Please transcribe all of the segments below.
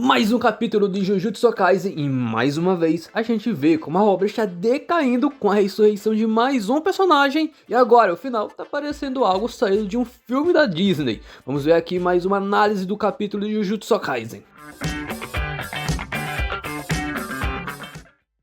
mais um capítulo de Jujutsu Kaisen e mais uma vez a gente vê como a obra está decaindo com a ressurreição de mais um personagem e agora o final tá parecendo algo saído de um filme da Disney. Vamos ver aqui mais uma análise do capítulo de Jujutsu Kaisen.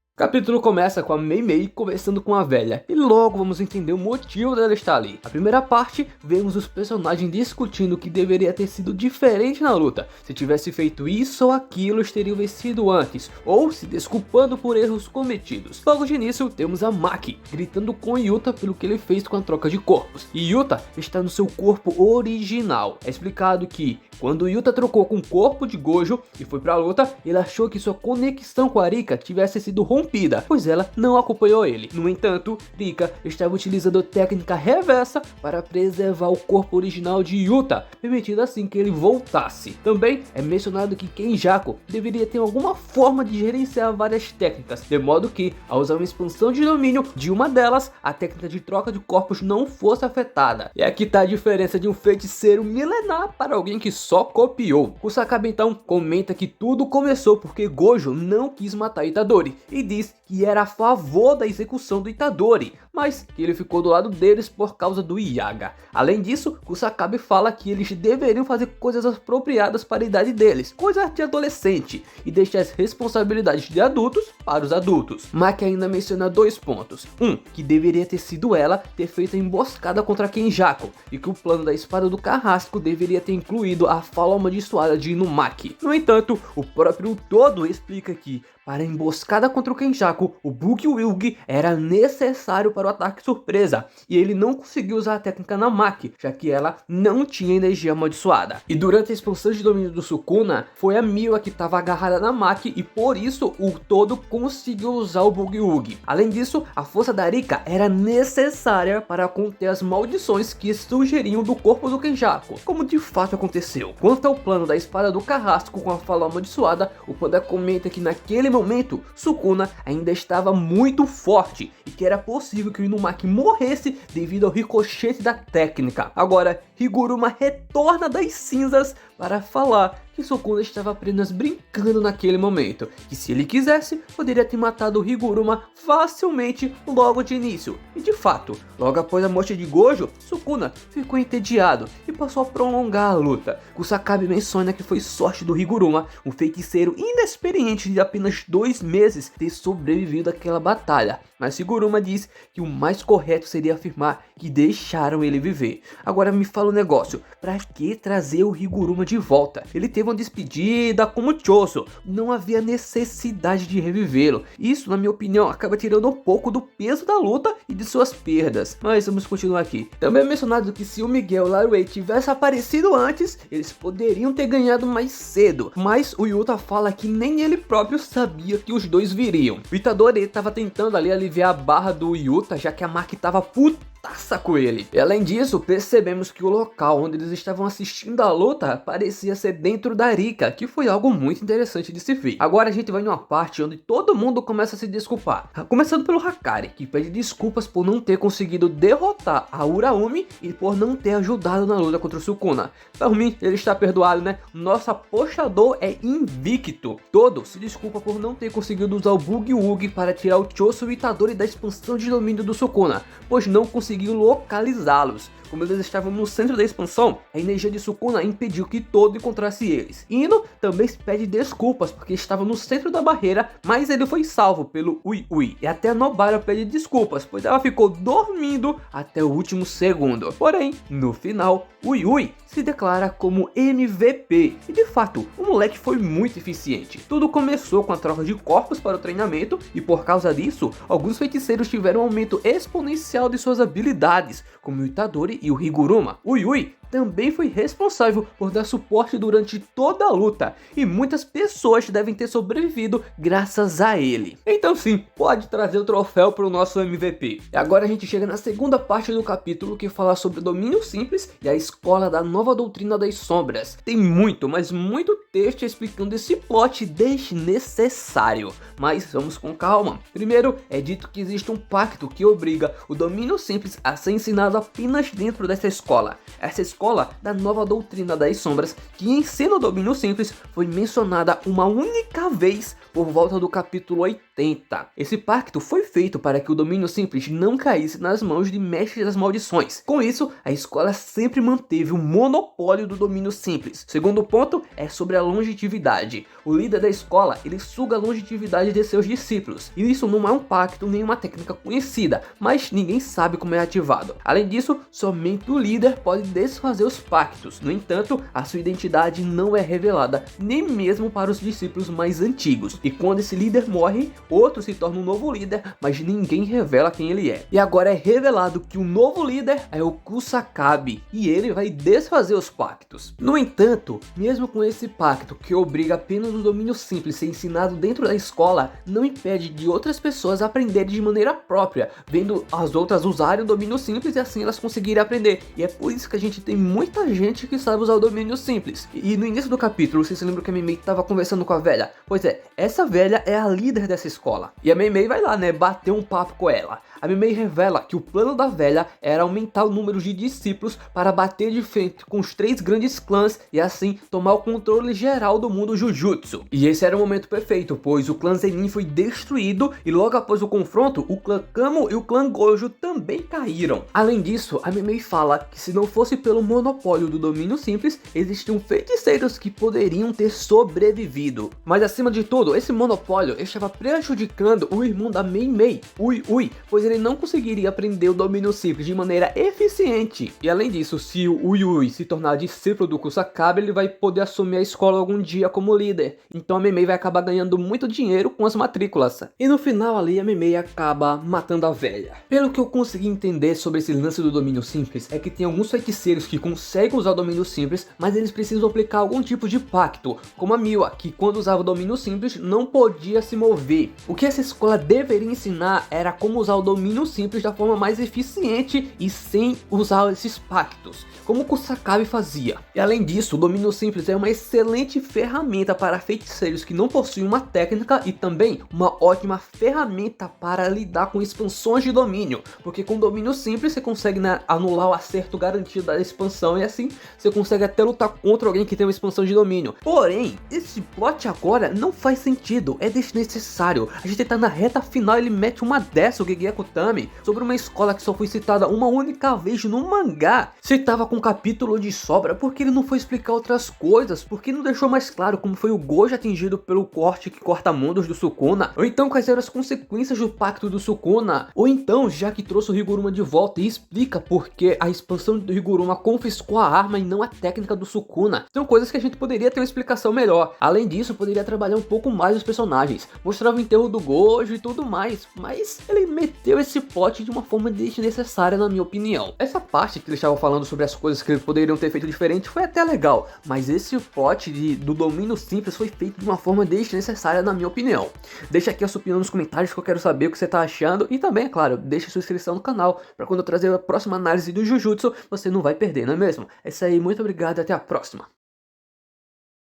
O capítulo começa com a Mei Mei conversando com a velha e logo vamos entender o motivo dela estar ali. Na primeira parte, vemos os personagens discutindo que deveria ter sido diferente na luta. Se tivesse feito isso ou aquilo, eles teriam vencido antes, ou se desculpando por erros cometidos. Logo de início, temos a Maki gritando com Yuta pelo que ele fez com a troca de corpos. E Yuta está no seu corpo original. É explicado que quando Yuta trocou com o corpo de Gojo e foi pra luta, ele achou que sua conexão com a Rika tivesse sido rompida, pois ela não acompanhou ele. No entanto, Rika estava utilizando a técnica reversa para preservar o corpo original de Yuta, permitindo assim que ele voltasse. Também é mencionado que Kenjaku deveria ter alguma forma de gerenciar várias técnicas, de modo que, ao usar uma expansão de domínio de uma delas, a técnica de troca de corpos não fosse afetada. E aqui tá a diferença de um feiticeiro milenar para alguém que só copiou. Kusakabe então comenta que tudo começou porque Gojo não quis matar Itadori e diz que era a favor da execução do Itadori, mas que ele ficou do lado deles por causa do Yaga. Além disso, Kusakabe fala que eles deveriam fazer coisas apropriadas para a idade deles, coisa de adolescente, e deixar as responsabilidades de adultos para os adultos. Maki ainda menciona dois pontos. Que deveria ter sido ela ter feito a emboscada contra Kenjaku, e que o plano da espada do carrasco deveria ter incluído a fala amaldiçoada de Inumaki. No entanto, o próprio Todo explica que para a emboscada contra o Kenjaku, o Buggy-Wuggy era necessário para o ataque surpresa, e ele não conseguiu usar a técnica na Maki, já que ela não tinha energia amaldiçoada. E durante a expansão de domínio do Sukuna, foi a Miwa que estava agarrada na Maki, e por isso o Todo conseguiu usar o Buggy-Wuggy. Além disso, a força da Rika era necessária para conter as maldições que surgiriam do corpo do Kenjaku, como de fato aconteceu. Quanto ao plano da espada do carrasco com a fala amaldiçoada, o Panda comenta que naquele momento, Sukuna ainda estava muito forte e que era possível que o Inumaki morresse devido ao ricochete da técnica. Agora, Higuruma retorna das cinzas para falar que Sukuna estava apenas brincando naquele momento, que se ele quisesse, poderia ter matado o Higuruma facilmente logo de início. E de fato, logo após a morte de Gojo, Sukuna ficou entediado e passou a prolongar a luta. Kusakabe menciona que foi sorte do Higuruma, um feiticeiro inexperiente de apenas 2 meses, ter sobrevivido àquela batalha. Mas Higuruma diz que o mais correto seria afirmar que deixaram ele viver. Agora me fala um negócio, pra que trazer o Higuruma de volta? Ele teve uma despedida como Choso, não havia necessidade de revivê-lo. Isso, na minha opinião, acaba tirando um pouco do peso da luta e de suas perdas. Mas vamos continuar aqui. Também é mencionado que se o Miguel Laruei tivesse aparecido antes, eles poderiam ter ganhado mais cedo. Mas o Yuta fala que nem ele próprio sabia que os dois viriam. O Itadori estava tentando ali aliviar a barra do Yuta, já que a Maki estava putaça com ele. E além disso, percebemos que o local onde eles estavam assistindo a luta parecia ser dentro da Rika, que foi algo muito interessante de se ver. Agora a gente vai numa parte onde todo mundo começa a se desculpar. Começando pelo Hakari, que pede desculpas por não ter conseguido derrotar a Uraumi e por não ter ajudado na luta contra o Sukuna. Por mim, ele está perdoado, né? Nosso apostador é invicto. Todo se desculpa por não ter conseguido usar o Buggy-Wuggy para tirar o Choso e o Itadori da expansão de domínio do Sukuna, pois não conseguiu localizá-los. Como eles estavam no centro da expansão, a energia de Sukuna impediu que Todo encontrasse eles. Ino também pede desculpas porque estava no centro da barreira, mas ele foi salvo pelo Ui Ui. E até a Nobara pede desculpas, pois ela ficou dormindo até o último segundo. Porém, no final, Ui Ui se declara como MVP. E de fato, o moleque foi muito eficiente. Tudo começou com a troca de corpos para o treinamento e por causa disso, alguns feiticeiros tiveram um aumento exponencial de suas habilidades, como o Itadori e o Higuruma. O Yui também foi responsável por dar suporte durante toda a luta, e muitas pessoas devem ter sobrevivido graças a ele. Então sim, pode trazer o troféu para o nosso MVP. E agora a gente chega na segunda parte do capítulo, que fala sobre o domínio simples e a escola da nova doutrina das sombras. Tem muito, mas muito texto explicando esse plot desnecessário, mas vamos com calma. Primeiro, é dito que existe um pacto que obriga o domínio simples a ser ensinado apenas dentro dessa escola. Essa escola escola da nova doutrina das sombras, que ensina o domínio simples, foi mencionada uma única vez por volta do capítulo 80. Esse pacto foi feito para que o domínio simples não caísse nas mãos de mestres das maldições. Com isso, a escola sempre manteve o monopólio do domínio simples. Segundo ponto é sobre a longevidade. O líder da escola, ele suga a longevidade de seus discípulos. E isso não é um pacto nem uma técnica conhecida, mas ninguém sabe como é ativado. Além disso, somente o líder pode desfazer os pactos. No entanto, a sua identidade não é revelada, nem mesmo para os discípulos mais antigos. E quando esse líder morre, outro se torna um novo líder, mas ninguém revela quem ele é. E agora é revelado que o novo líder é o Kusakabe, e ele vai desfazer os pactos. No entanto, mesmo com esse pacto que obriga apenas o domínio simples ser ensinado dentro da escola, não impede de outras pessoas aprenderem de maneira própria, vendo as outras usarem o domínio simples e assim elas conseguirem aprender. E é por isso que a gente tem muita gente que sabe usar o domínio simples. E no início do capítulo, vocês se lembram que a Meimei estava conversando com a velha? Pois é, essa velha é a líder dessa escola. E a Meimei vai lá, né, bater um papo com ela. A Meimei revela que o plano da velha era aumentar o número de discípulos para bater de frente com os 3 grandes clãs e assim tomar o controle geral do mundo Jujutsu. E esse era o momento perfeito, pois o clã Zenin foi destruído e logo após o confronto, o clã Kamo e o clã Gojo também caíram. Além disso, a Meimei fala que se não fosse pelo monopólio do domínio simples, existiam feiticeiros que poderiam ter sobrevivido. Mas acima de tudo, esse monopólio estava prejudicando o irmão da Meimei, Ui, pois ele não conseguiria aprender o domínio simples de maneira eficiente. E além disso, se o Ui se tornar discípulo do Kusakabe, ele vai poder assumir a escola algum dia como líder. Então a Meimei vai acabar ganhando muito dinheiro com as matrículas. E no final ali a Meimei acaba matando a velha. Pelo que eu consegui entender sobre esse lance do domínio simples, é que tem alguns feiticeiros que conseguem usar o domínio simples, mas eles precisam aplicar algum tipo de pacto, como a Miwa, que quando usava o domínio simples não podia se mover. O que essa escola deveria ensinar era como usar o domínio simples da forma mais eficiente e sem usar esses pactos, como o Kusakabe fazia. E além disso, o domínio simples é uma excelente ferramenta para feiticeiros que não possuem uma técnica e também uma ótima ferramenta para lidar com expansões de domínio, porque com domínio simples você consegue, né, anular o acerto garantido da expansão e assim você consegue até lutar contra alguém que tem uma expansão de domínio. Porém, esse plot agora não faz sentido, é desnecessário. A gente tá na reta final e ele mete uma dessa, o Gege Akutami, sobre uma escola que só foi citada uma única vez no mangá. Se tava com um capítulo de sobra, por que ele não foi explicar outras coisas? Por que não deixou mais claro como foi o Gojo atingido pelo corte que corta mundos do Sukuna? Ou então quais eram as consequências do pacto do Sukuna? Ou então, já que trouxe o Higuruma de volta, e explica por que a expansão do Higuruma confiscou a arma e não a técnica do Sukuna. São coisas que a gente poderia ter uma explicação melhor. Além disso, poderia trabalhar um pouco mais os personagens, mostrar o enterro do Gojo e tudo mais, mas ele meteu esse plot de uma forma desnecessária, na minha opinião. Essa parte que eles estavam falando sobre as coisas que poderiam ter feito diferente foi até legal, mas esse plot do domínio simples foi feito de uma forma desnecessária, na minha opinião. Deixa aqui a sua opinião nos comentários que eu quero saber o que você tá achando, e também, é claro, deixa sua inscrição no canal, para quando eu trazer a próxima análise do Jujutsu, você não vai perder, não é mesmo? É isso aí, muito obrigado e até a próxima.